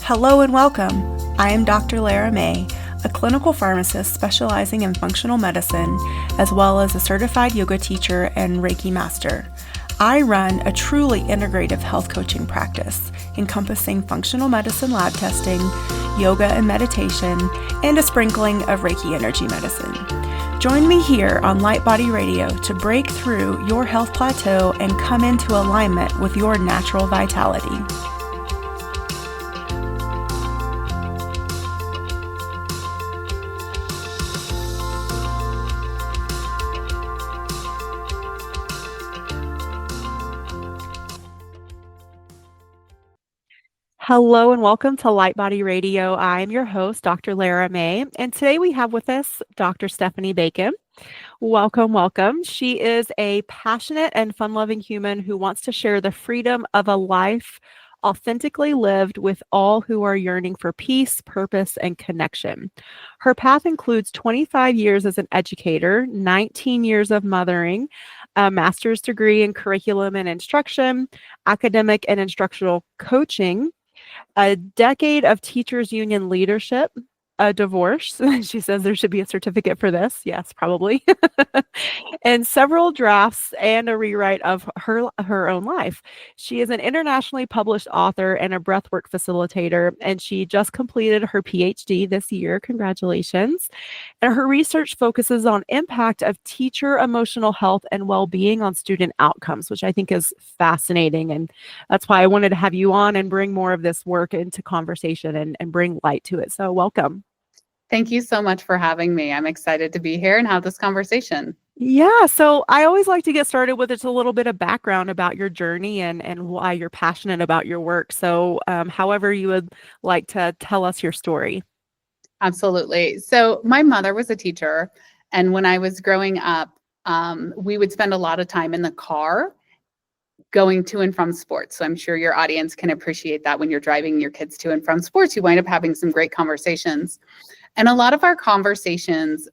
Hello and welcome. I am Dr. Lara May, a clinical pharmacist specializing in functional medicine, as well as a certified yoga teacher and Reiki master. I run a truly integrative health coaching practice encompassing functional medicine lab testing, yoga and meditation, and a sprinkling of Reiki energy medicine. Join me here on Light Body Radio to break through your health plateau and come into alignment with your natural vitality. Hello and welcome to Light Body Radio. I'm your host, Dr. Lara May, and today we have with us Dr. Stephanie Bacon. Welcome, welcome. She is a passionate and fun-loving human who wants to share the freedom of a life authentically lived with all who are yearning for peace, purpose, and connection. Her path includes 25 years as an educator, 19 years of mothering, a master's degree in curriculum and instruction, academic and instructional coaching, a decade of teachers union leadership, a divorce. She says there should be a certificate for this. Yes, probably. And several drafts and a rewrite of her own life. She is an internationally published author and a breathwork facilitator, and she just completed her PhD this year. Congratulations. And her research focuses on impact of teacher emotional health and well-being on student outcomes, which I think is fascinating. And that's why I wanted to have you on and bring more of this work into conversation and bring light to it. So welcome. Thank you so much for having me. I'm excited to be here and have this conversation. Yeah, so I always like to get started with just a little bit of background about your journey and why you're passionate about your work. So however you would like to tell us your story. Absolutely. So my mother was a teacher, and when I was growing up, we would spend a lot of time in the car going to and from sports. So I'm sure your audience can appreciate that when you're driving your kids to and from sports, you wind up having some great conversations. And a lot of our conversations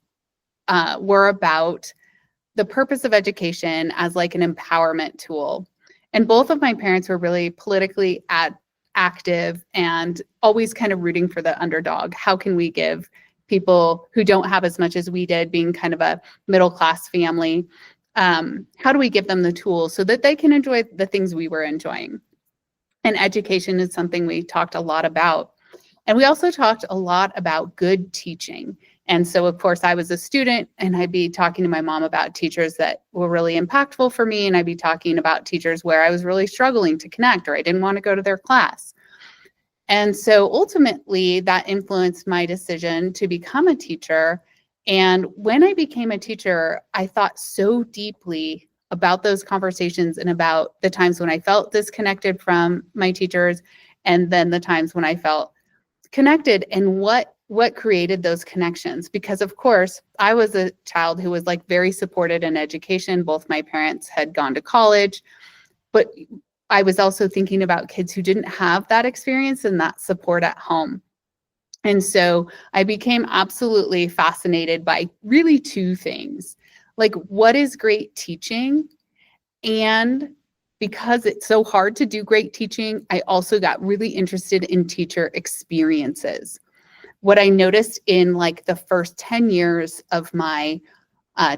were about the purpose of education as like an empowerment tool. And both of my parents were really politically active and always kind of rooting for the underdog. How can we give people who don't have as much as we did, being kind of a middle-class family, how do we give them the tools so that they can enjoy the things we were enjoying? And education is something we talked a lot about. And we also talked a lot about good teaching. And so, of course, I was a student, and I'd be talking to my mom about teachers that were really impactful for me, and I'd be talking about teachers where I was really struggling to connect or I didn't want to go to their class. And so ultimately, that influenced my decision to become a teacher. And when I became a teacher, I thought so deeply about those conversations and about the times when I felt disconnected from my teachers, and then the times when I felt connected, and what created those connections. Because of course, I was a child who was like very supported in education. Both my parents had gone to college, but I was also thinking about kids who didn't have that experience and that support at home. And so I became absolutely fascinated by really two things. Like, what is great teaching? And because it's so hard to do great teaching, I also got really interested in teacher experiences. What I noticed in like the first 10 years of my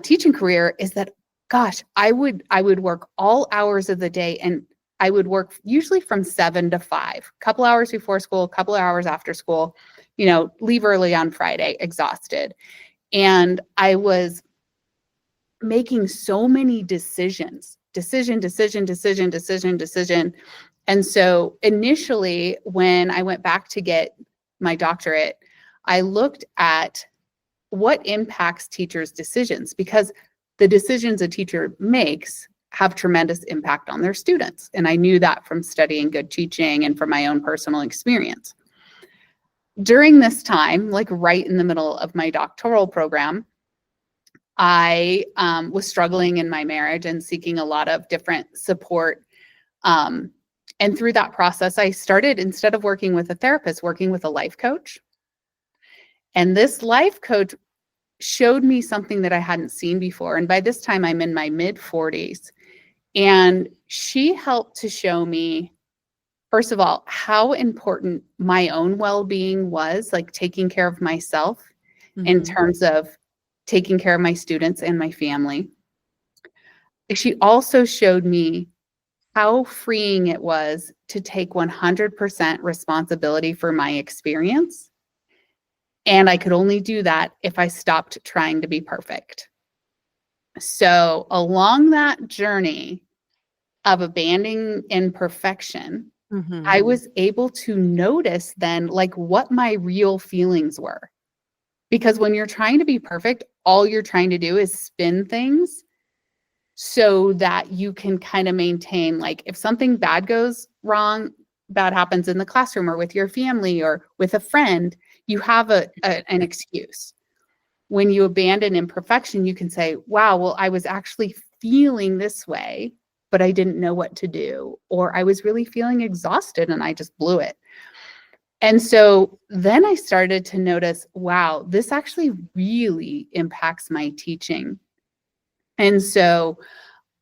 teaching career is that, gosh, I would work all hours of the day, and I would work usually from 7 to 5, a couple hours before school, a couple of hours after school, leave early on Friday, exhausted. And I was making so many decisions. And so initially, when I went back to get my doctorate, I looked at what impacts teachers' decisions, because the decisions a teacher makes have tremendous impact on their students. And I knew that from studying good teaching and from my own personal experience. During this time, like right in the middle of my doctoral program, I was struggling in my marriage and seeking a lot of different support. And through that process, I started, instead of working with a therapist, working with a life coach. And this life coach showed me something that I hadn't seen before. And by this time, I'm in my mid-40s. And she helped to show me first of all, how important my own well-being was, like taking care of myself in Mhm. terms of taking care of my students and my family. She also showed me how freeing it was to take 100% responsibility for my experience. And I could only do that if I stopped trying to be perfect. So, along that journey of abandoning imperfection, Mhm. I was able to notice then, like, what my real feelings were. Because when you're trying to be perfect, all you're trying to do is spin things so that you can kind of maintain, like, if something bad goes wrong, bad happens in the classroom or with your family or with a friend, you have an excuse. When you abandon imperfection, you can say, wow, well, I was actually feeling this way, but I didn't know what to do. Or I was really feeling exhausted and I just blew it. And so then I started to notice, wow, this actually really impacts my teaching. And so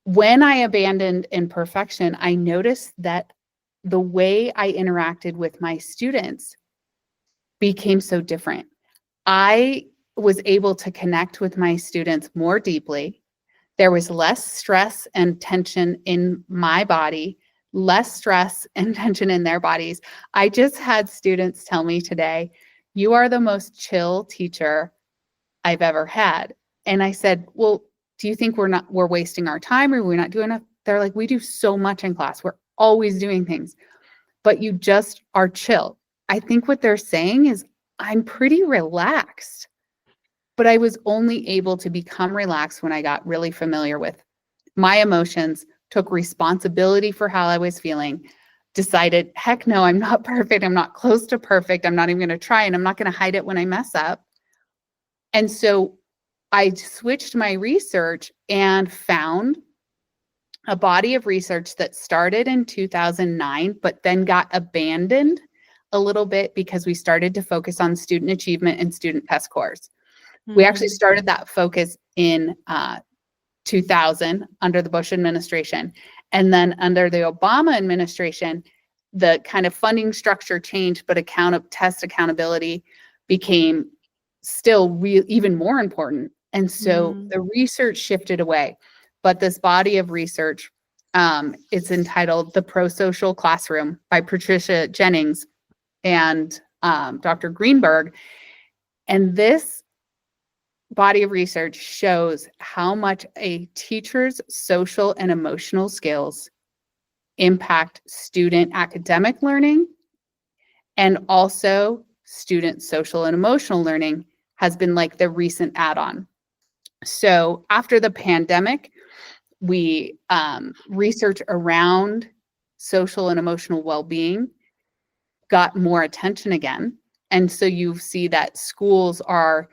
when I abandoned imperfection, I noticed that the way I interacted with my students became so different. I was able to connect with my students more deeply. There was less stress and tension in my body, less stress and tension in their bodies. I just had students tell me today, "You are the most chill teacher I've ever had." And I said, "Well, do you think we're wasting our time or we're not doing enough?" They're like, "We do so much in class. We're always doing things, but you just are chill." I think what they're saying is I'm pretty relaxed, but I was only able to become relaxed when I got really familiar with my emotions, took responsibility for how I was feeling, decided, heck no, I'm not perfect. I'm not close to perfect. I'm not even going to try, and I'm not going to hide it when I mess up. And so I switched my research and found a body of research that started in 2009, but then got abandoned a little bit because we started to focus on student achievement and student test scores. We actually Mm. started that focus in 2000 under the Bush administration. And then under the Obama administration, the kind of funding structure changed, but test accountability became still even more important. And so Mm. the research shifted away. But this body of research, it's entitled The Pro-Social Classroom by Patricia Jennings and Dr. Greenberg. And this body of research shows how much a teacher's social and emotional skills impact student academic learning, and also student social and emotional learning has been like the recent add-on. So after the pandemic, we research around social and emotional well-being got more attention again. And so you see that schools are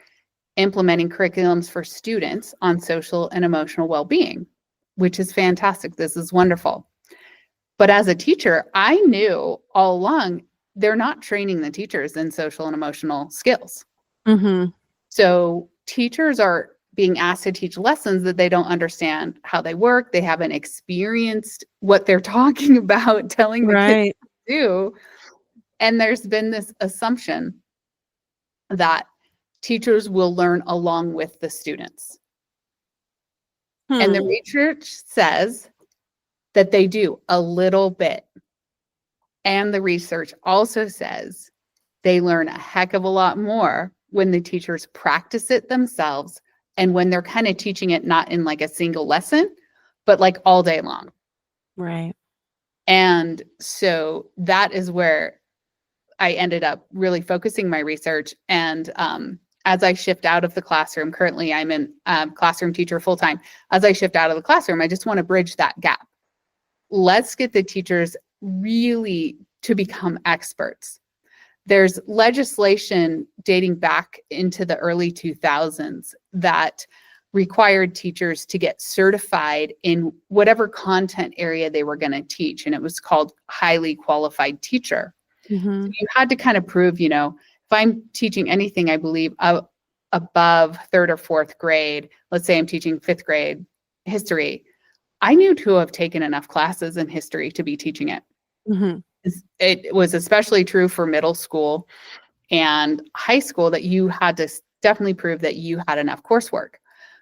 implementing curriculums for students on social and emotional well-being, which is fantastic. This is wonderful. But as a teacher, I knew all along they're not training the teachers in social and emotional skills. Mhm. So teachers are being asked to teach lessons that they don't understand how they work. They haven't experienced what they're talking about, telling the kids Right. to do. And there's been this assumption that teachers will learn along with the students. And the Hmm. research says that they do a little bit. And the research also says they learn a heck of a lot more when the teachers practice it themselves and when they're kind of teaching it not in like a single lesson, but like all day long. Right. And so that is where I ended up really focusing my research. And as I shift out of the classroom, currently I'm in classroom teacher full time. As I shift out of the classroom, I just want to bridge that gap. Let's get the teachers really to become experts. There's legislation dating back into the early 2000s that required teachers to get certified in whatever content area they were going to teach. And it was called highly qualified teacher. So Mhm. you had to kind of prove, if I'm teaching anything, I believe above third or fourth grade, let's say I'm teaching fifth grade history, I knew to have taken enough classes in history to be teaching it. Mhm. it was especially true for middle school and high school that you had to definitely prove that you had enough coursework.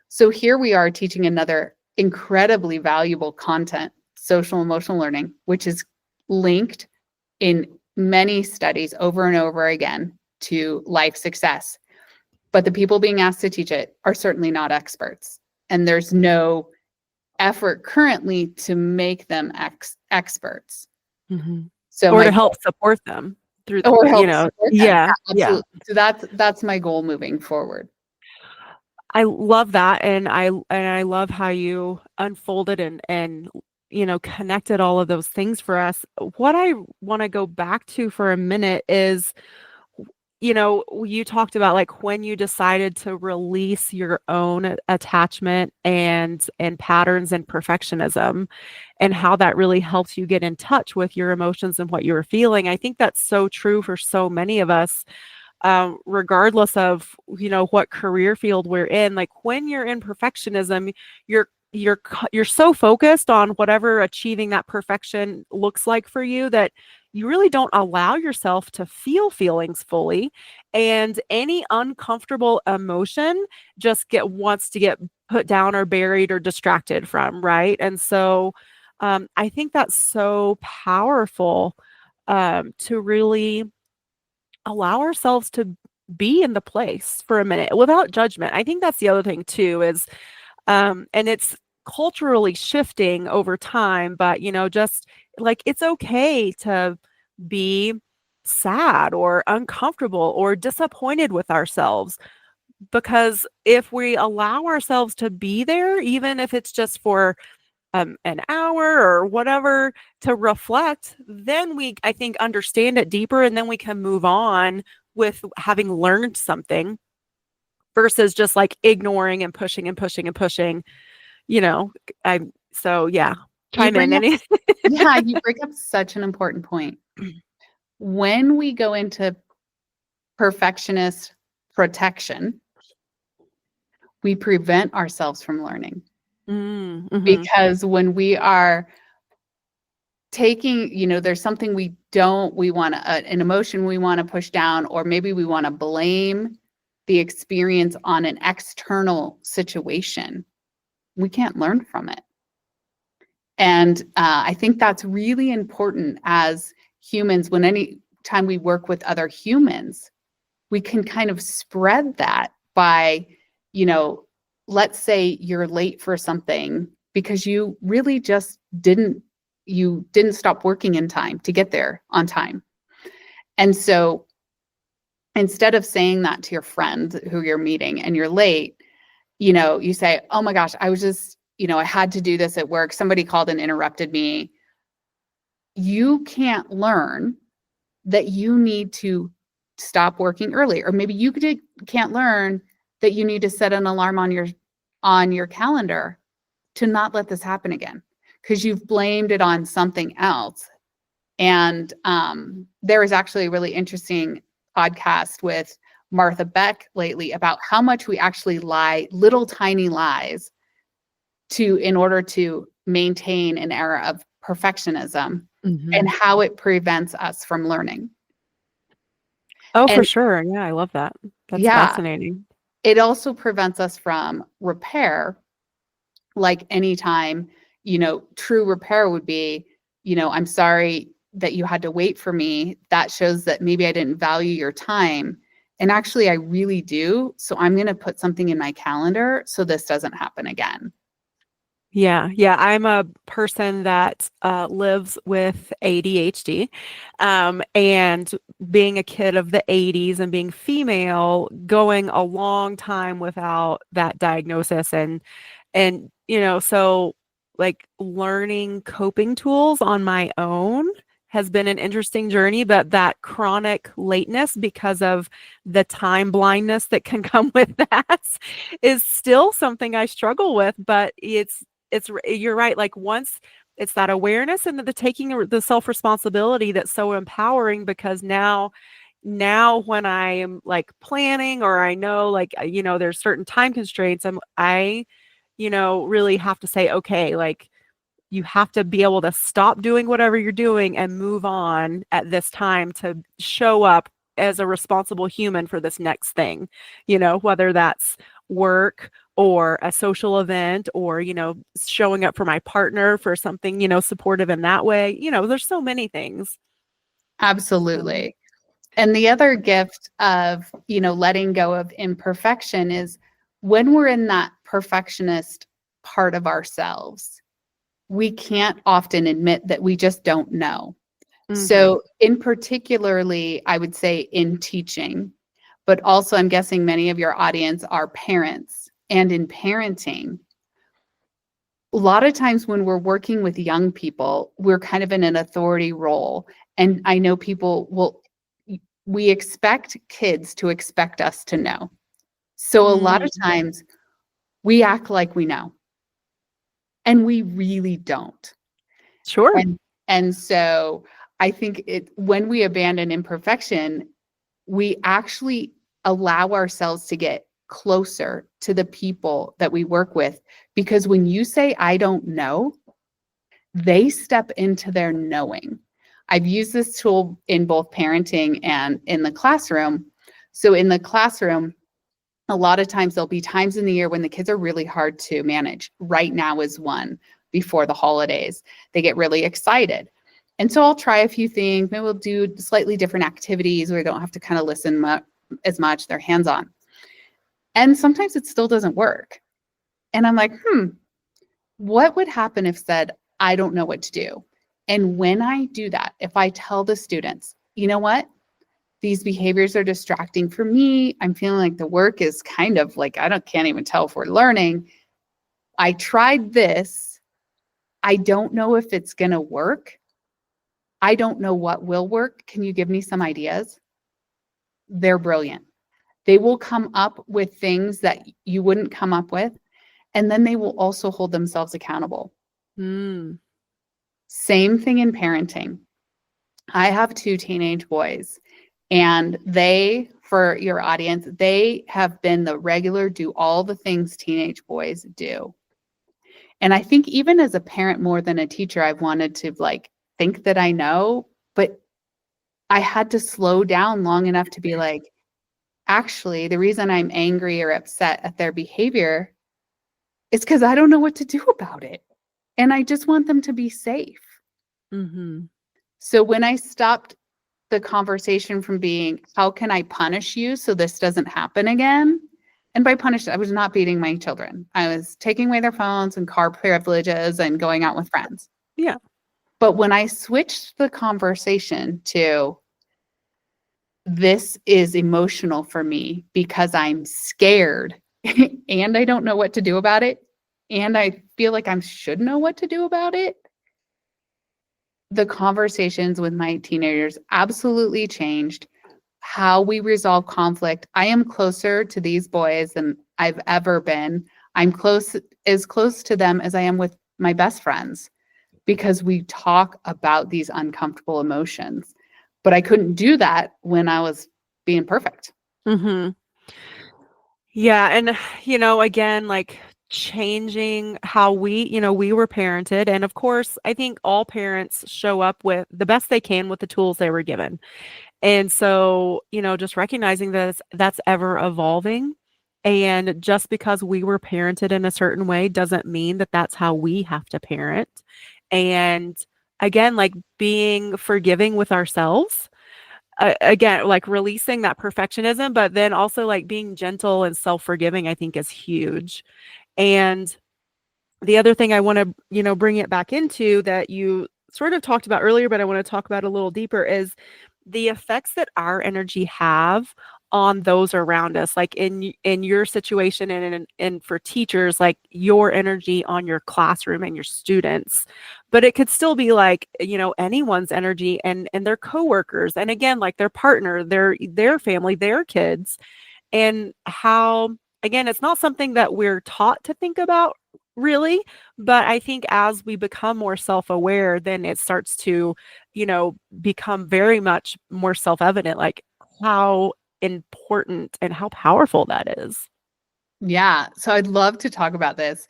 So here we are teaching another incredibly valuable content, social emotional learning, which is linked in many studies over and over again to life success. But the people being asked to teach it are certainly not experts. And there's no effort currently to make them experts. Mhm. So Or my to help support them through, or you help know. support them. Yeah, Yeah, yeah. absolutely. So that's my goal moving forward. I love that, and I love how you unfolded and connected all of those things for us. What I want to go back to for a minute is, you talked about like when you decided to release your own attachment and patterns and perfectionism, and how that really helps you get in touch with your emotions and what you were feeling. I think that's so true for so many of us, regardless of what career field we're in. Like when you're in perfectionism, you're so focused on whatever achieving that perfection looks like for you, that you really don't allow yourself to feel feelings fully, and any uncomfortable emotion just get wants to get put down or buried or distracted from, right? And so I think that's so powerful, to really allow ourselves to be in the place for a minute without judgment. I think that's the other thing too is, and it's culturally shifting over time, but just like it's okay to be sad or uncomfortable or disappointed with ourselves, because if we allow ourselves to be there, even if it's just for an hour or whatever, to reflect, then we, I think, understand it deeper, and then we can move on with having learned something versus just like ignoring and pushing and pushing and pushing, you know. I so yeah, You chime in bring up any. Yeah, you bring up such an important point. When we go into perfectionist protection, we prevent ourselves from learning. Mhm. Because when we are taking, there's something we want to, an emotion we want to push down, or maybe we want to blame the experience on an external situation, we can't learn from it. And I think that's really important as humans. When any time we work with other humans, we can kind of spread that by, you know, let's say you're late for something because you really just didn't stop working in time to get there on time. And so instead of saying that to your friend who you're meeting and you're late, you say, "Oh my gosh, I was just, I had to do this at work. Somebody called and interrupted me." You can't learn that you need to stop working early, or maybe can't learn that you need to set an alarm on your calendar to not let this happen again, because you've blamed it on something else. And there was actually a really interesting podcast with Martha Beck lately about how much we actually lie, little tiny lies, in order to maintain an era of perfectionism, and Mhm. how it prevents us from learning. Oh, for And sure. Yeah, I love that. That's yeah, fascinating. it also prevents us from repair. Like anytime, true repair would be, "I'm sorry that you had to wait for me. That shows that maybe I didn't value your time. And actually, I really do. So I'm going to put something in my calendar so this doesn't happen again." Yeah, yeah, I'm a person that lives with ADHD, and being a kid of the 80s and being female, going a long time without that diagnosis, and so like learning coping tools on my own has been an interesting journey, but that chronic lateness because of the time blindness that can come with that is still something I struggle with. But you're right, like once it's that awareness and the taking the self-responsibility, that's so empowering, because now when I am like planning, or I know like there's certain time constraints, I really have to say, okay, like you have to be able to stop doing whatever you're doing and move on at this time to show up as a responsible human for this next thing, whether that's work or a social event or, showing up for my partner for something, supportive in that way. There's so many things. So, Absolutely. And the other gift of, letting go of imperfection is when we're in that perfectionist part of ourselves, we can't often admit that we just don't know. mhm. So, in particularly, I would say in teaching, but also I'm guessing many of your audience are parents. And in parenting, a lot of times when we're working with young people, we're kind of in an authority role. And I know people will, we expect kids to expect us to know. So a lot of Mm, times we act like we know, and we really don't. sure. And so I think when we abandon imperfection, we actually allow ourselves to get closer to the people that we work with. Because when you say, I don't know, they step into their knowing. I've used this tool in both parenting and in the classroom. So in the classroom, a lot of times there'll be times in the year when the kids are really hard to manage. Right now is one before the holidays. They get really excited. And so I'll try a few things. Maybe we'll do slightly different activities where they don't have to kind of listen as much. They're hands on. And sometimes it still doesn't work. And I'm like, what would happen if said, I don't know what to do? And when I do that, if I tell the students, you know what? These behaviors are distracting for me. I'm feeling like the work is kind of like, can't even tell if we're learning. I tried this. I don't know if it's going to work. I don't know what will work. Can you give me some ideas? They're brilliant. They will come up with things that you wouldn't come up with. And then they will also hold themselves accountable. Mm, Same thing in parenting. I have two teenage boys, and they, for your audience, they have been the regular do all the things teenage boys do. And I think even as a parent more than a teacher, I've wanted to think that I know, but I had to slow down long enough to be like, actually, the reason I'm angry or upset at their behavior is because I don't know what to do about it. And I just want them to be safe. mhm, So when I stopped the conversation from being, how can I punish you so this doesn't happen again? And by punish, I was not beating my children. I was taking away their phones and car privileges and going out with friends. yeah, But when I switched the conversation to, this is emotional for me because I'm scared and I don't know what to do about it, and I feel like I should know what to do about it, the conversations with my teenagers absolutely changed how we resolve conflict. I am closer to these boys than I've ever been. I'm as close to them as I am with my best friends because we talk about these uncomfortable emotions. But I couldn't do that when I was being perfect. mhm. Yeah, and again, like changing how we were parented. And of course, I think all parents show up with the best they can with the tools they were given. And so, just recognizing that that's ever evolving. And just because we were parented in a certain way doesn't mean that that's how we have to parent. And again, like being forgiving with ourselves, again, like releasing that perfectionism, but then also like being gentle and self-forgiving, I think is huge. And the other thing I want to, bring it back into that you sort of talked about earlier, but I want to talk about a little deeper is the effects that our energy have on those around us. Like in your situation and for teachers, like your energy on your classroom and your students. But it could still be like, anyone's energy and their coworkers and again like their partner, their family, their kids, and how again it's not something that we're taught to think about really, but I think as we become more self-aware then it starts to become very much more self-evident like how important and how powerful that is. Yeah. So I'd love to talk about this.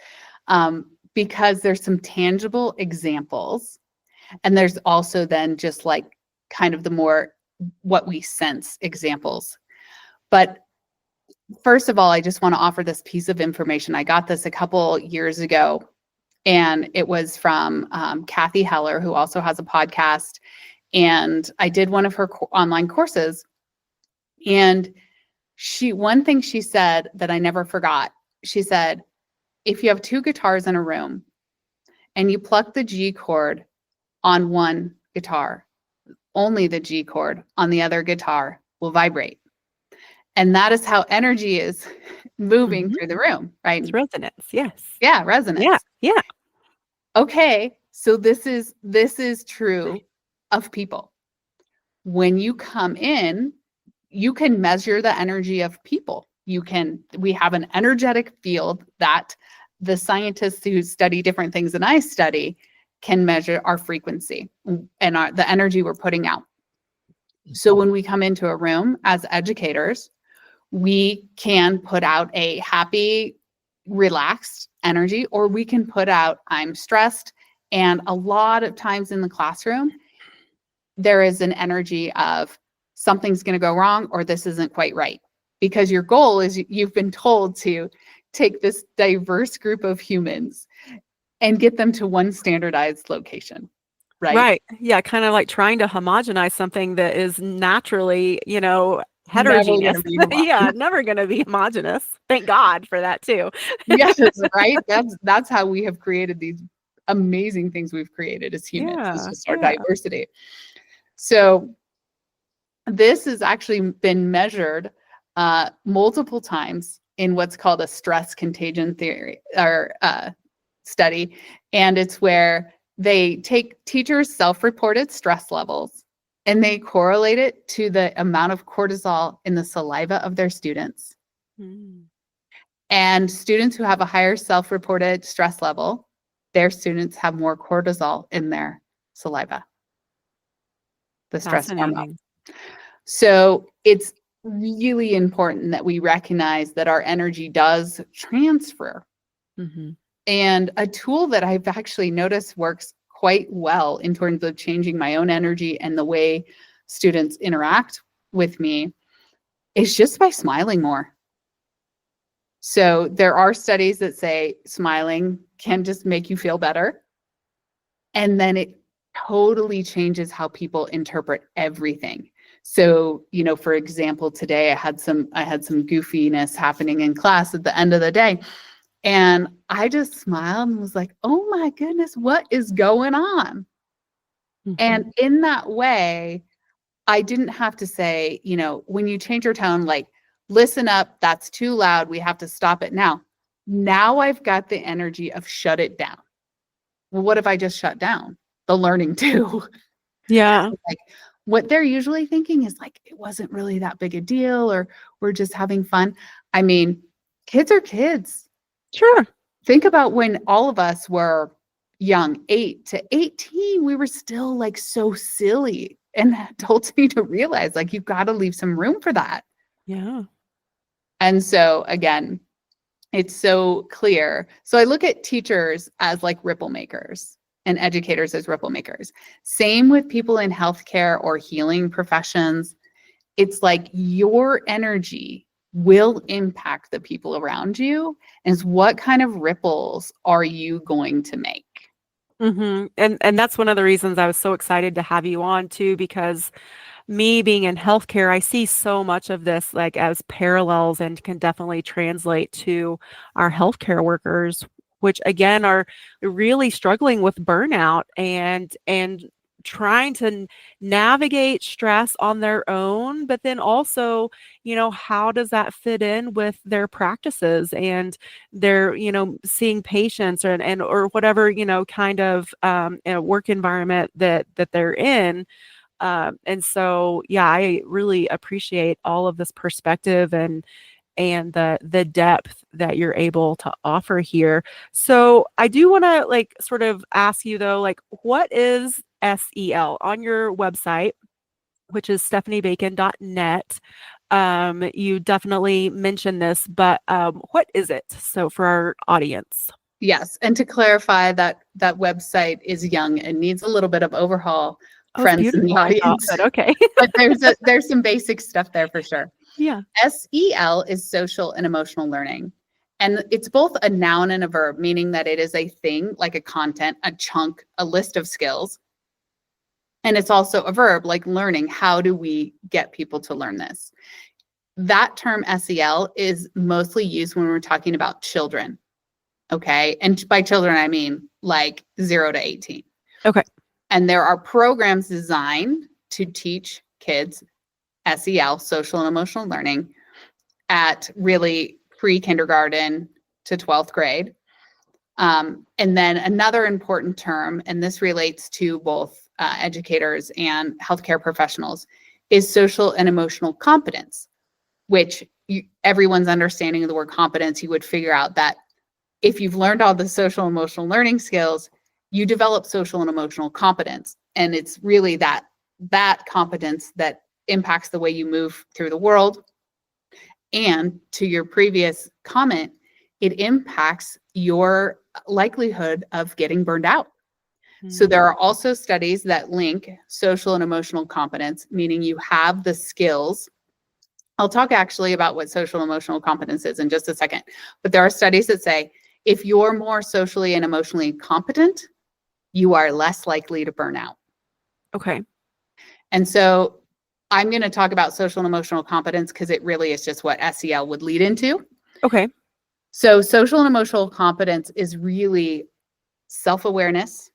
because there's some tangible examples. And there's also then just like kind of the more what we sense examples. But first of all, I just want to offer this piece of information. I got this a couple years ago, and it was from Kathy Heller, who also has a podcast. And I did one of her online courses. And one thing she said that I never forgot, she said, if you have two guitars in a room and you pluck the G chord on one guitar, only the G chord on the other guitar will vibrate. And that is how energy is moving through the room, right? It's resonance. Yes. Yeah, resonance. Yeah. Yeah. Okay, so this is true of people. When you come in, you can measure the energy of people. We have an energetic field that the scientists who study different things than I study can measure our frequency and the energy we're putting out. So when we come into a room as educators, we can put out a happy, relaxed energy, or we can put out, I'm stressed. And a lot of times in the classroom, there is an energy of something's going to go wrong or this isn't quite right. Because your goal is you've been told to take this diverse group of humans and get them to one standardized location, right? Right. Yeah, kind of like trying to homogenize something that is naturally, Never heterogeneous. gonna be homogenous. Yeah, never going to be homogenous. Thank God for that too. Yes, right. That's how we have created these amazing things we've created as humans. It's Yeah. just our Yeah. diversity. So this has actually been measured multiple times in what's called a stress contagion theory or study. And it's where they take teachers' self-reported stress levels and they correlate it to the amount of cortisol in the saliva of their students. Mm. And students who have a higher self-reported stress level, their students have more cortisol in their saliva, the stress hormone. So it's really important that we recognize that our energy does transfer. Mm-hmm. And a tool that I've actually noticed works quite well in terms of changing my own energy and the way students interact with me is just by smiling more. So there are studies that say smiling can just make you feel better. And then it totally changes how people interpret everything. So, for example, today I had some goofiness happening in class at the end of the day. And I just smiled and was like, oh my goodness, what is going on? Mm-hmm. And in that way, I didn't have to say, when you change your tone, like, listen up, that's too loud, we have to stop it now. Now I've got the energy of shut it down. Well, what if I just shut down the learning too? Yeah. Like, what they're usually thinking is like, it wasn't really that big a deal, or we're just having fun. I mean, kids are kids. Sure. Think about when all of us were young, 8 to 18, we were still like so silly. And adults need to realize like, you've got to leave some room for that. Yeah. And so again, it's so clear. So I look at teachers as like ripple makers and educators as ripple makers. Same with people in healthcare or healing professions. It's like your energy will impact the people around you. And what kind of ripples are you going to make? Mm-hmm. And that's one of the reasons I was so excited to have you on too, because me being in healthcare, I see so much of this like as parallels and can definitely translate to our healthcare workers, which again are really struggling with burnout and trying to navigate stress on their own, but then also, how does that fit in with their practices and their, seeing patients or whatever, kind of work environment that they're in. And so, yeah, I really appreciate all of this perspective and the depth that you're able to offer here. So I do want to like sort of ask you though, like what is SEL on your website, which is stephaniebacon.net? You definitely mentioned this, but what is it? So for our audience. Yes. And to clarify, that website is young and needs a little bit of overhaul, Oh, it's friends in the beautiful, I thought, audience. but okay. But there's some basic stuff there for sure. Yeah. SEL is social and emotional learning. And it's both a noun and a verb, meaning that it is a thing, like a content, a chunk, a list of skills. And it's also a verb, like learning. How do we get people to learn this? That term SEL is mostly used when we're talking about children. Okay. And by children, I mean like 0 to 18. Okay. And there are programs designed to teach kids SEL, social and emotional learning, at really pre-kindergarten to 12th grade. And then another important term, and this relates to both educators and healthcare professionals, is social and emotional competence, which everyone's understanding of the word competence, you would figure out that if you've learned all the social and emotional learning skills, you develop social and emotional competence. And it's really that competence that impacts the way you move through the world. And to your previous comment, it impacts your likelihood of getting burned out. So there are also studies that link social and emotional competence, meaning you have the skills. I'll talk actually about what social and emotional competence is in just a second. But there are studies that say if you're more socially and emotionally competent, you are less likely to burn out. Okay. And so I'm going to talk about social and emotional competence because it really is just what SEL would lead into. Okay. So social and emotional competence is really self-awareness,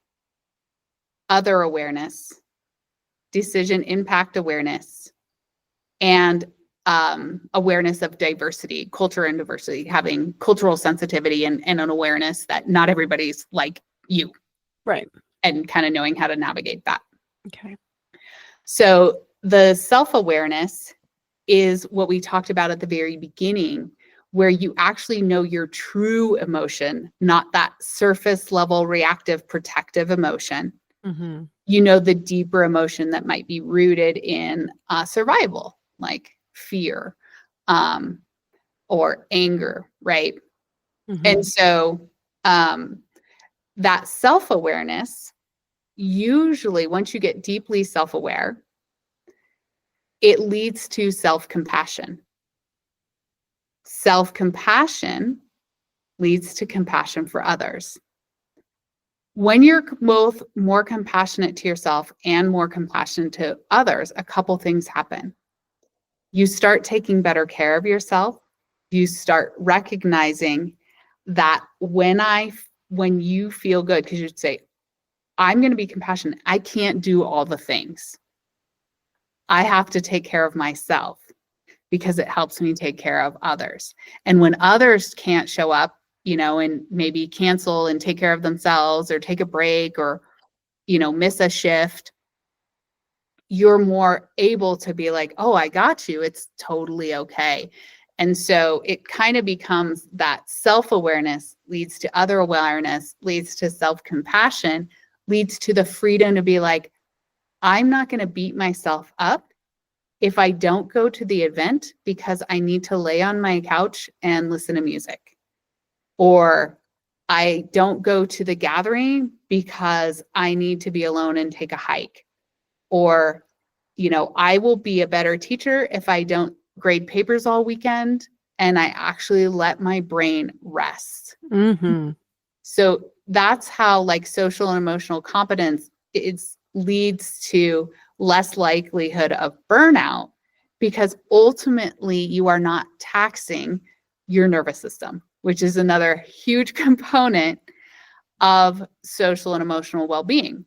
other awareness, decision impact awareness, and awareness of diversity, culture and diversity, having cultural sensitivity and an awareness that not everybody's like you. Right. And kind of knowing how to navigate that. Okay. So the self-awareness is what we talked about at the very beginning, where you actually know your true emotion, not that surface level reactive protective emotion. Mm-hmm. You know the deeper emotion that might be rooted in survival, like fear or anger, right? Mm-hmm. And so that self-awareness, usually once you get deeply self-aware, it leads to self-compassion. Self-compassion leads to compassion for others. When you're both more compassionate to yourself and more compassionate to others, a couple things happen. You start taking better care of yourself. You start recognizing that when you feel good, because you'd say, I'm going to be compassionate. I can't do all the things. I have to take care of myself because it helps me take care of others. And when others can't show up, and maybe cancel and take care of themselves or take a break or, miss a shift, you're more able to be like, oh, I got you. It's totally okay. And so it kind of becomes that self-awareness leads to other awareness, leads to self-compassion, leads to the freedom to be like, I'm not going to beat myself up if I don't go to the event because I need to lay on my couch and listen to music. Or I don't go to the gathering because I need to be alone and take a hike. Or, I will be a better teacher if I don't grade papers all weekend and I actually let my brain rest. Mm-hmm. So that's how social and emotional competence leads to less likelihood of burnout, because ultimately you are not taxing your nervous system, which is another huge component of social and emotional well-being,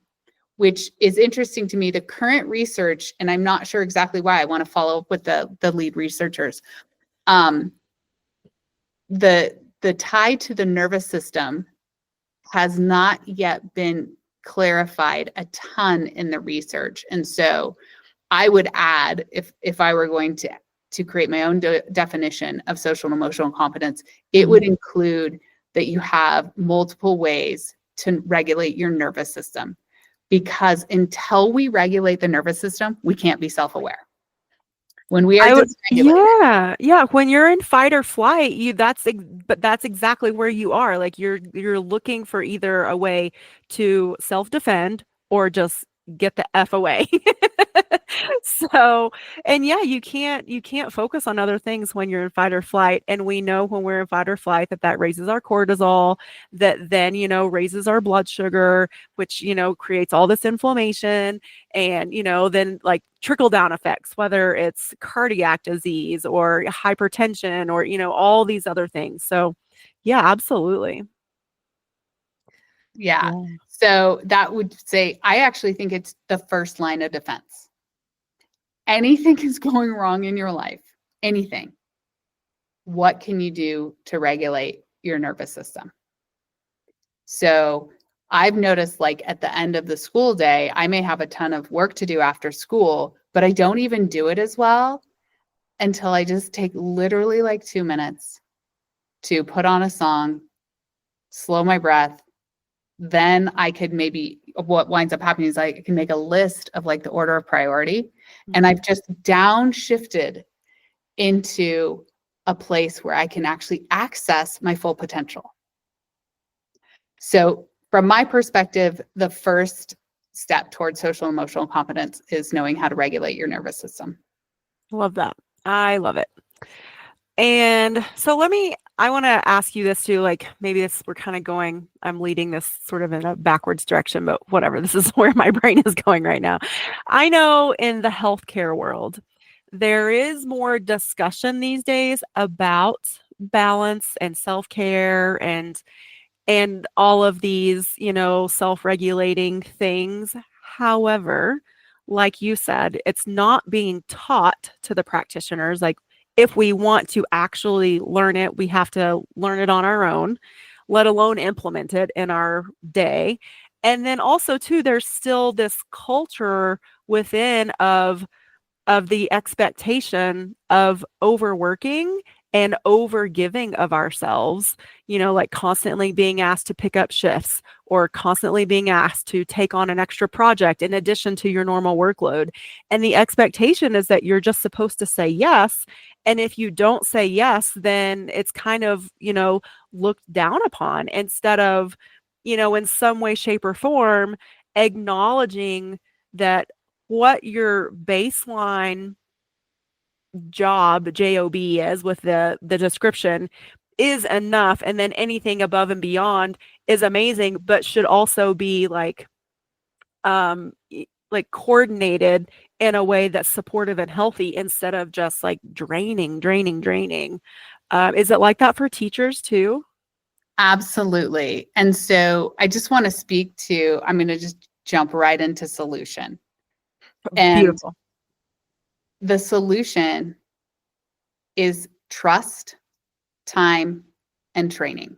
which is interesting to me. The current research, and I'm not sure exactly why, I want to follow up with the lead researchers. The tie to the nervous system has not yet been clarified a ton in the research. And so I would add, if I were going to create my own definition of social and emotional competence, it would include that you have multiple ways to regulate your nervous system. Because until we regulate the nervous system, we can't be self-aware. When we are I would dysregulated. yeah, when you're in fight or flight, but that's exactly where you are, like, you're looking for either a way to self-defend or just get the F away. So and yeah, you can't focus on other things when you're in fight or flight, and we know when we're in fight or flight that that raises our cortisol, that then, raises our blood sugar, which, creates all this inflammation, and then like trickle down effects, whether it's cardiac disease or hypertension or all these other things. So yeah, absolutely. Yeah. Yeah. So that would say, I actually think it's the first line of defense. Anything is going wrong in your life, anything. What can you do to regulate your nervous system? So I've noticed, like, at the end of the school day, I may have a ton of work to do after school, but I don't even do it as well until I just take literally like 2 minutes to put on a song, slow my breath. Then I could maybe, what winds up happening is I can make a list of like the order of priority. And Mhm. I've just downshifted into a place where I can actually access my full potential. So, from my perspective, the first step towards social emotional competence is knowing how to regulate your nervous system. Love that. I love it. And so I want to ask you this too, like maybe we're kind of going, I'm leading this sort of in a backwards direction, but whatever, this is where my brain is going right now. I know in the healthcare world, there is more discussion these days about balance and self-care and all of these, self-regulating things. However, like you said, it's not being taught to the practitioners. Like, if we want to actually learn it, we have to learn it on our own, let alone implement it in our day. And then also, too, there's still this culture within of the expectation of overworking and overgiving of ourselves, like constantly being asked to pick up shifts or constantly being asked to take on an extra project in addition to your normal workload. And the expectation is that you're just supposed to say yes. And if you don't say yes, then it's kind of, looked down upon instead of, in some way, shape, or form, acknowledging that what your baseline job is with the description is enough, and then anything above and beyond is amazing, but should also be like coordinated in a way that's supportive and healthy instead of just like draining. Is it like that for teachers too? Absolutely. And so I just want to speak to, I'm going to just jump right into solution. And Beautiful. the solution is trust, time, and training.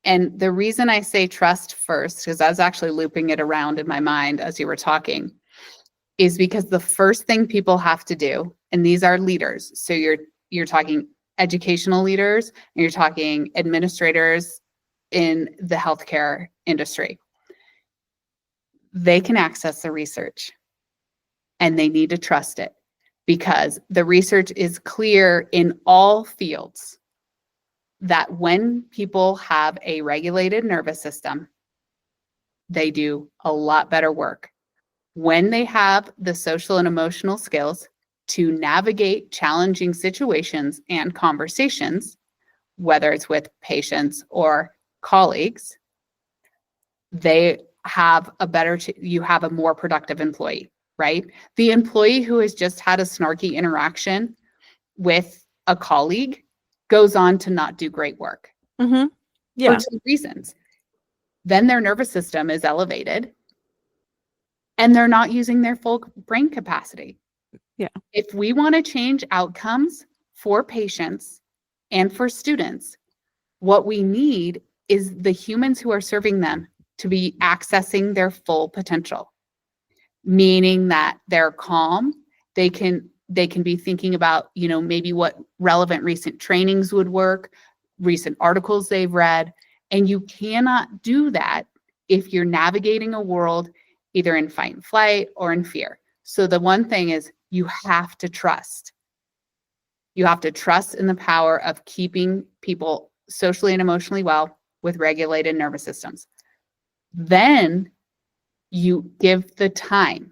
And the reason I say trust first, because I was actually looping it around in my mind as you were talking, is because the first thing people have to do, and these are leaders, so you're talking educational leaders, and you're talking administrators in the healthcare industry. They can access the research and they need to trust it because the research is clear in all fields that when people have a regulated nervous system, they do a lot better work. When they have the social and emotional skills to navigate challenging situations and conversations, whether it's with patients or colleagues, they have you have a more productive employee, right? The employee who has just had a snarky interaction with a colleague goes on to not do great work Mm-hmm. for Yeah. two reasons. Then their nervous system is elevated and they're not using their full brain capacity. Yeah. If we want to change outcomes for patients and for students, what we need is the humans who are serving them to be accessing their full potential, meaning that they're calm, they can be thinking about, maybe what relevant recent trainings would work, recent articles they've read, and you cannot do that if you're navigating a world either in fight and flight or in fear. So the one thing is you have to trust. You have to trust in the power of keeping people socially and emotionally well with regulated nervous systems. Then you give the time.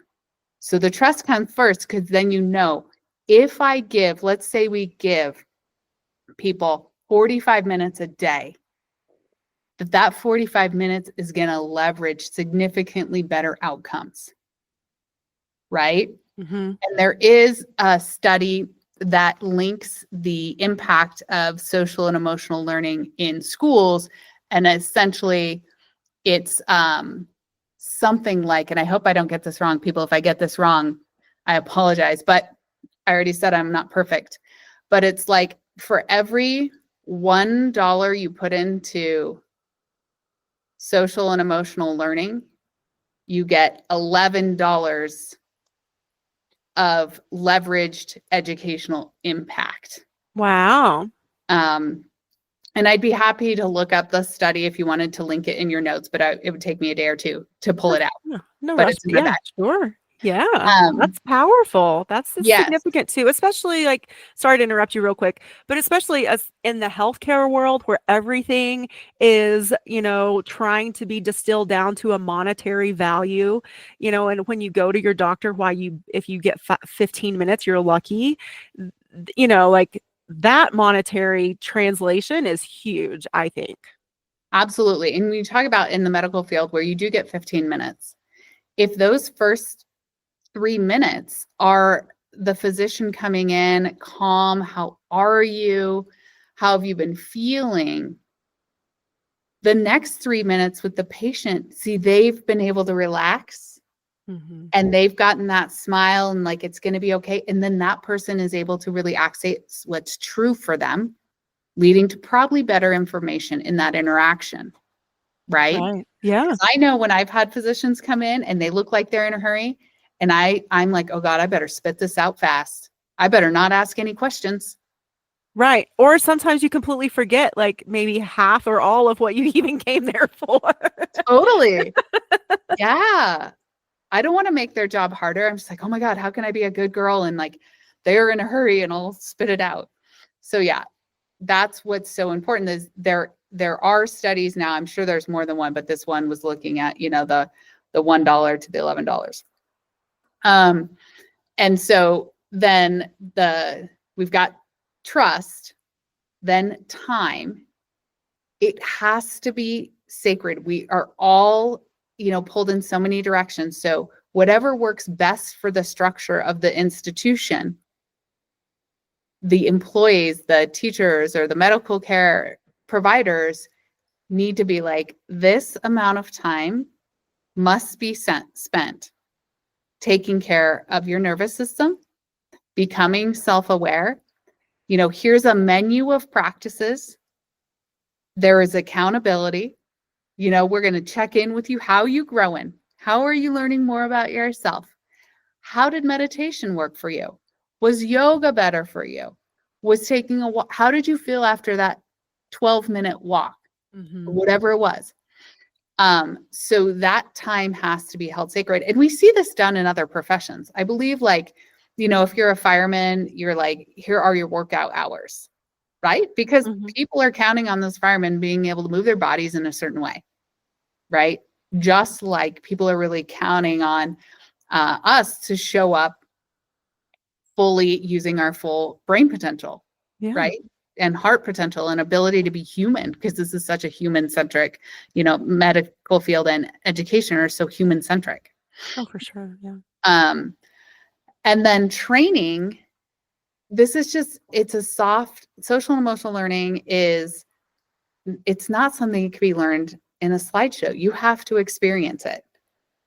So the trust comes first, because then you know, if I give, let's say we give people 45 minutes a day, that 45 minutes is going to leverage significantly better outcomes, right? Mm-hmm. And there is a study that links the impact of social and emotional learning in schools. And essentially, it's something like, and I hope I don't get this wrong, people, if I get this wrong, I apologize, but I already said I'm not perfect. But it's like for every $1 you put into social and emotional learning, you get $11 of leveraged educational impact. Wow. And I'd be happy to look up the study if you wanted to link it in your notes, but it would take me a day or two to pull it out. No But rush. it's in my bag. Sure. Yeah, Um, that's powerful. That's yes, significant too, especially like, sorry to interrupt you real quick, but especially as in the healthcare world where everything is, trying to be distilled down to a monetary value, and when you go to your doctor, if you get 15 minutes, you're lucky, like that monetary translation is huge, I think. absolutely. And when you talk about in the medical field where you do get 15 minutes, if those first 3 minutes are the physician coming in, calm, how are you? How have you been feeling? The next 3 minutes with the patient, see, they've been able to relax and they've gotten that smile and like, it's going to be okay. And then that person is able to really access what's true for them, leading to probably better information in that interaction. Right? Right. Yeah. I know when I've had physicians come in and they look like they're in a hurry, and I'm like, oh God, I better spit this out fast. I better not ask any questions. Right. Or sometimes you completely forget like maybe half or all of what you even came there for. Totally. Yeah. I don't want to make their job harder. I'm just like, oh my God, how can I be a good girl? And like, they're in a hurry and I'll spit it out. So yeah, that's what's so important is there are studies now. I'm sure there's more than one, but this one was looking at, the $1 to the $11. And so then we've got trust, then time. It has to be sacred. We are all, pulled in so many directions. So whatever works best for the structure of the institution, the employees, the teachers, or the medical care providers need to be like, this amount of time must be spent taking care of your nervous system, becoming self-aware. Here's a menu of practices. There is accountability. We're going to check in with you. How are you growing? How are you learning more about yourself? How did meditation work for you? Was yoga better for you? Was taking a walk? How did you feel after that 12-minute walk? Whatever it was. So that time has to be held sacred. And we see this done in other professions. I believe if you're a fireman, you're like, here are your workout hours, right? Because people are counting on those firemen being able to move their bodies in a certain way, right? Just like people are really counting on us to show up fully using our full brain potential, right? And heart potential and ability to be human, because this is such a human-centric, medical field and education are so human-centric. Oh, for sure. Yeah. And then training, this is just, it's a soft, social and emotional learning it's not something that can be learned in a slideshow. You have to experience it.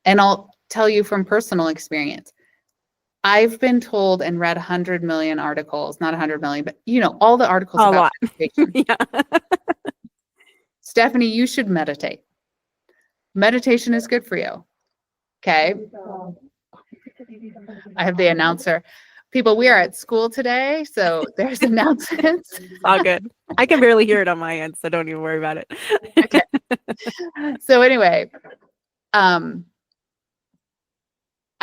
And I'll tell you from personal experience, I've been told and read 100 million articles, not 100 million, but all the articles about meditation. Yeah. Stephanie, you should meditate. Meditation is good for you. Okay. I have the announcer. People, we are at school today, so there's announcements. All good. I can barely hear it on my end, so don't even worry about it. Okay. So anyway,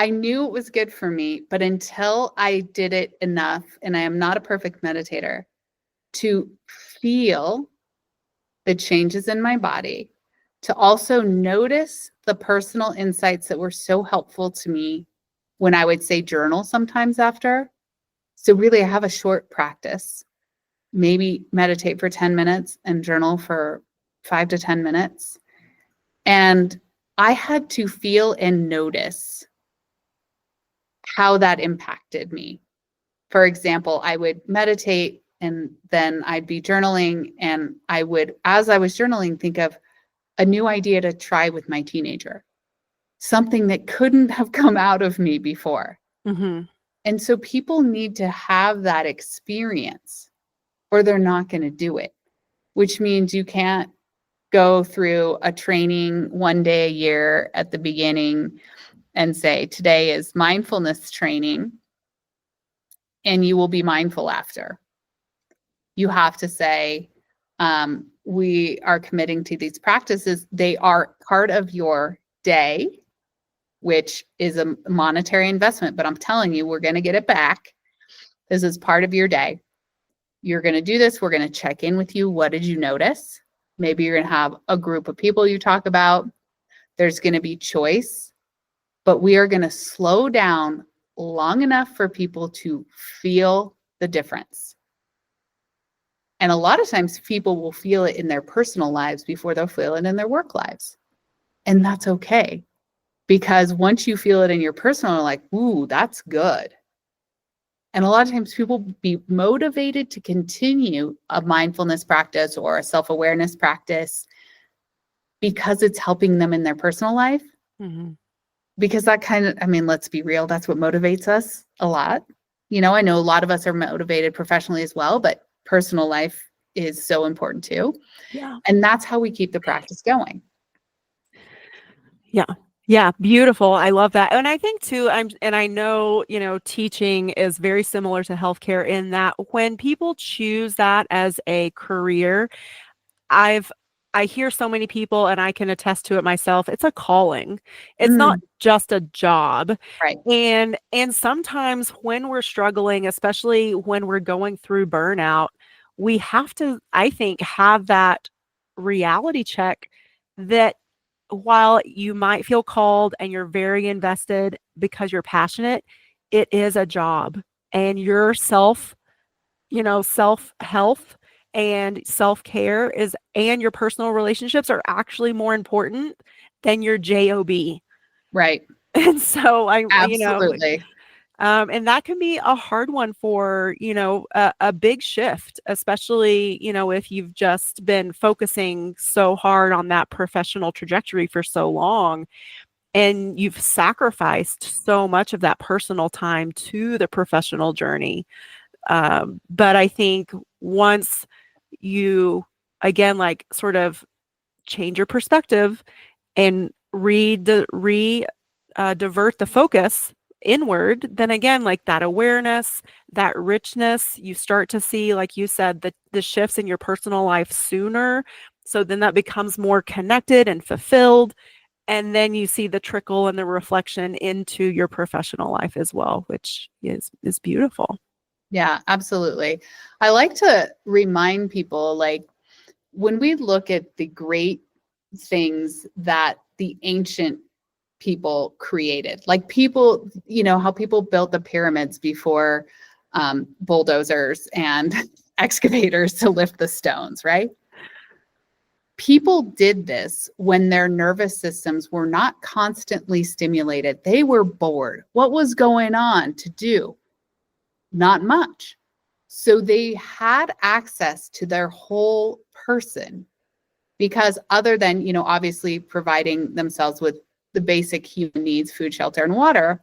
I knew it was good for me, but until I did it enough, and I am not a perfect meditator, to feel the changes in my body, to also notice the personal insights that were so helpful to me when I would say journal sometimes after. So, really, I have a short practice, maybe meditate for 10 minutes and journal for 5 to 10 minutes. And I had to feel and notice how that impacted me. For example, I would meditate and then I'd be journaling, and I would, as I was journaling, think of a new idea to try with my teenager, something that couldn't have come out of me before. Mhm. And so people need to have that experience or they're not going to do it, which means you can't go through a training one day a year at the beginning and say, today is mindfulness training, and you will be mindful after. You have to say, we are committing to these practices. They are part of your day, which is a monetary investment, but I'm telling you, we're going to get it back. This is part of your day. You're going to do this. We're going to check in with you. What did you notice? Maybe you're going to have a group of people you talk about. There's going to be choice, but we are going to slow down long enough for people to feel the difference. And a lot of times people will feel it in their personal lives before they'll feel it in their work lives. And that's okay. Because once you feel it in your personal, you're like, ooh, that's good. And a lot of times people be motivated to continue a mindfulness practice or a self-awareness practice because it's helping them in their personal life. Mm-hmm. Because that kind of, I mean, let's be real, that's what motivates us a lot. You know, I know a lot of us are motivated professionally as well, but personal life is so important too. Yeah. And that's how we keep the practice going. Yeah. Yeah, beautiful. I love that. And I think too, I know, teaching is very similar to healthcare in that when people choose that as a career, I've I hear so many people, and I can attest to it myself, it's a calling. It's not just a job. Right. And sometimes when we're struggling, especially when we're going through burnout, we have to, I think, have that reality check that while you might feel called and you're very invested because you're passionate, it is a job. And your self-health and self-care and your personal relationships are actually more important than your job. Right. And so Absolutely. and that can be a hard one for a big shift, especially if you've just been focusing so hard on that professional trajectory for so long, and you've sacrificed so much of that personal time to the professional journey. But I think once you, again, like sort of change your perspective and divert the focus inward, then again, like that awareness, that richness, you start to see, like you said, the shifts in your personal life sooner. So then that becomes more connected and fulfilled. And then you see the trickle and the reflection into your professional life as well, which is beautiful. Yeah, absolutely. I like to remind people, like, when we look at the great things that the ancient people created, like people, how people built the pyramids before bulldozers and excavators to lift the stones, right? People did this when their nervous systems were not constantly stimulated. They were bored. What was going on to do? Not much. So they had access to their whole person because other than, obviously providing themselves with the basic human needs, food, shelter, and water,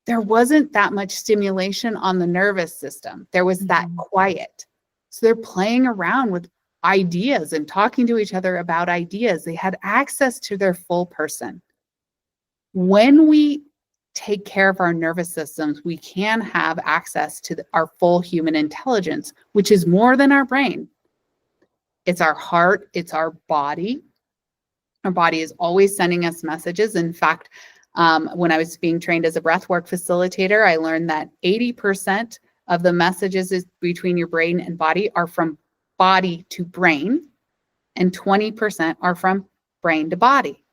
there wasn't that much stimulation on the nervous system. There was that quiet. So they're playing around with ideas and talking to each other about ideas. They had access to their full person. When we take care of our nervous systems, we can have access to our full human intelligence, which is more than our brain. It's our heart, it's our body. Our body is always sending us messages. In fact, When I was being trained as a breathwork facilitator, I learned that 80% of the messages between your brain and body are from body to brain, and 20% are from brain to body.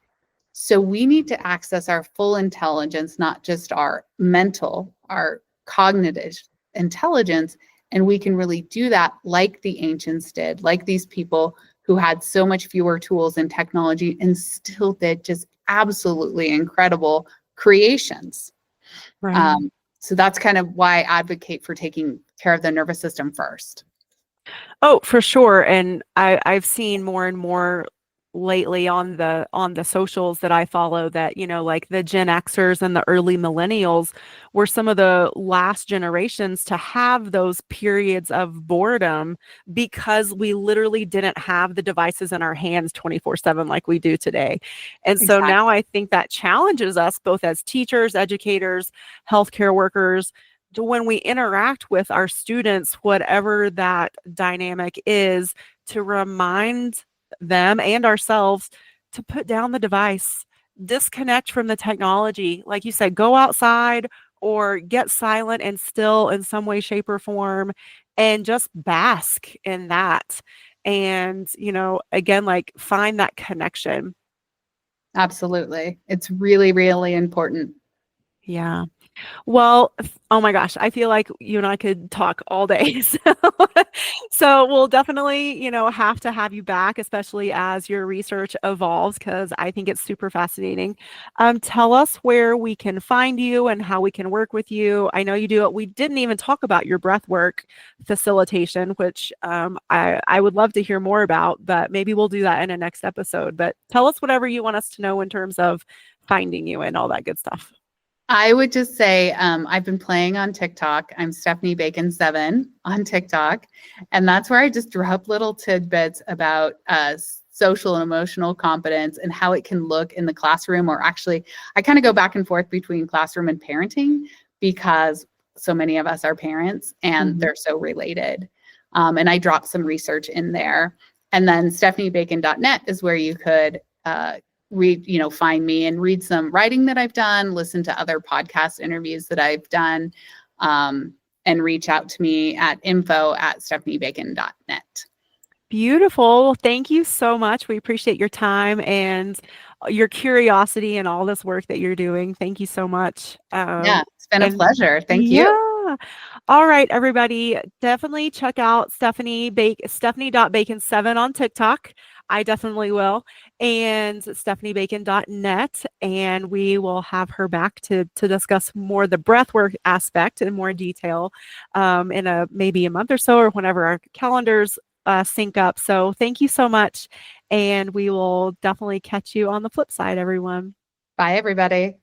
So we need to access our full intelligence, not just our mental, our cognitive intelligence. And we can really do that like the ancients did, like these people who had so much fewer tools and technology and still did just absolutely incredible creations. Right. So that's kind of why I advocate for taking care of the nervous system first. Oh, for sure. And I've seen more and more lately on the socials that I follow that, like the Gen Xers and the early millennials were some of the last generations to have those periods of boredom because we literally didn't have the devices in our hands 24/7 like we do today. And so now Exactly. I think that challenges us both as teachers, educators, healthcare workers, to when we interact with our students, whatever that dynamic is, to remind them and ourselves to put down the device, disconnect from the technology. Like you said, go outside or get silent and still in some way, shape, or form, and just bask in that. And, again, like find that connection. Absolutely. It's really, really important. Yeah. Well, oh my gosh, I feel like you and I could talk all day. So we'll definitely, have to have you back, especially as your research evolves, because I think it's super fascinating. Tell us where we can find you and how we can work with you. I know you do it. We didn't even talk about your breath work facilitation, which I would love to hear more about, but maybe we'll do that in a next episode. But tell us whatever you want us to know in terms of finding you and all that good stuff. I would just say I've been playing on TikTok. I'm Stephanie Bacon 7 on TikTok. And that's where I just drop little tidbits about social and emotional competence and how it can look in the classroom. Or actually, I kind of go back and forth between classroom and parenting because so many of us are parents and Mhm. they're so related. And I drop some research in there. And then stephaniebacon.net is where you could read, find me and read some writing that I've done, listen to other podcast interviews that I've done, and reach out to me at info@stephaniebacon.net. Beautiful. Well, thank you so much. We appreciate your time and your curiosity and all this work that you're doing. Thank you so much. Yeah, it's been a And pleasure. Thank you. yeah. All right, everybody. Definitely check out Stephanie.bacon7 on TikTok. I definitely will. And stephaniebacon.net. And we will have her back to discuss more the breathwork aspect in more detail in maybe a month or so, or whenever our calendars sync up. So thank you so much. And we will definitely catch you on the flip side, everyone. Bye, everybody.